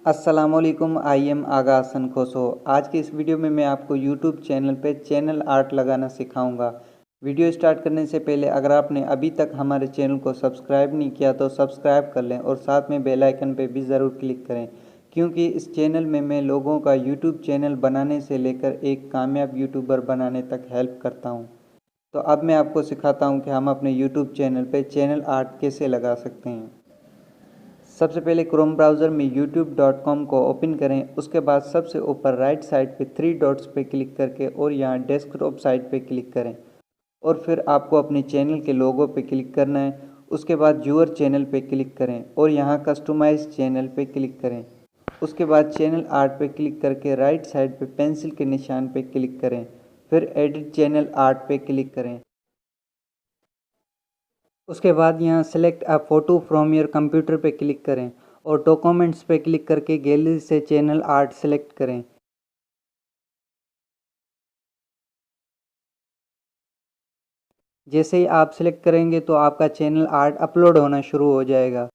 अस्सलामुअलैकुम, I am आगा हसन खोसो। आज की इस वीडियो में मैं आपको यूट्यूब चैनल पे चैनल आर्ट लगाना सिखाऊंगा। वीडियो स्टार्ट करने से पहले अगर आपने अभी तक हमारे चैनल को सब्सक्राइब नहीं किया तो सब्सक्राइब कर लें और साथ में बेल आइकन पे भी ज़रूर क्लिक करें, क्योंकि इस चैनल में मैं लोगों का यूट्यूब चैनल बनाने से लेकर एक कामयाब यूट्यूबर बनाने तक हेल्प करता हूँ। तो अब मैं आपको सिखाता हूँ कि हम अपने यूट्यूब चैनल पर चैनल आर्ट कैसे लगा सकते हैं। सबसे पहले क्रोम ब्राउज़र में youtube.com को ओपन करें। उसके बाद सबसे ऊपर राइट साइड पे 3 डॉट्स पे क्लिक करके और यहाँ डेस्कटॉप साइड पे क्लिक करें और फिर आपको अपने चैनल के लोगो पे क्लिक करना है। उसके बाद व्यूअर चैनल पे क्लिक करें और यहाँ कस्टमाइज चैनल पे क्लिक करें। उसके बाद चैनल आर्ट पे क्लिक करके राइट साइड पे पेंसिल के निशान पे क्लिक करें, फिर एडिट चैनल आर्ट पे क्लिक करें। उसके बाद यहाँ select a photo from your computer पे क्लिक करें और डॉक्यूमेंट्स पे क्लिक करके गैलरी से चैनल आर्ट सेलेक्ट करें। जैसे ही आप सेलेक्ट करेंगे तो आपका चैनल आर्ट अपलोड होना शुरू हो जाएगा।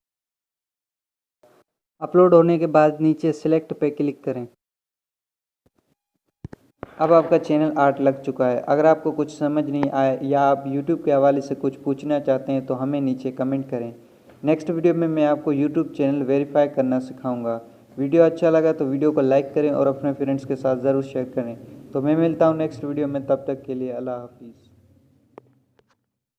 अपलोड होने के बाद नीचे सेलेक्ट पे क्लिक करें। अब आपका चैनल आर्ट लग चुका है। अगर आपको कुछ समझ नहीं आया या आप यूट्यूब के हवाले से कुछ पूछना चाहते हैं तो हमें नीचे कमेंट करें। नेक्स्ट वीडियो में मैं आपको यूट्यूब चैनल वेरीफाई करना सिखाऊंगा। वीडियो अच्छा लगा तो वीडियो को लाइक करें और अपने फ्रेंड्स के साथ ज़रूर शेयर करें। तो मैं मिलता हूँ नेक्स्ट वीडियो में, तब तक के लिए अल्लाह हाफिज़।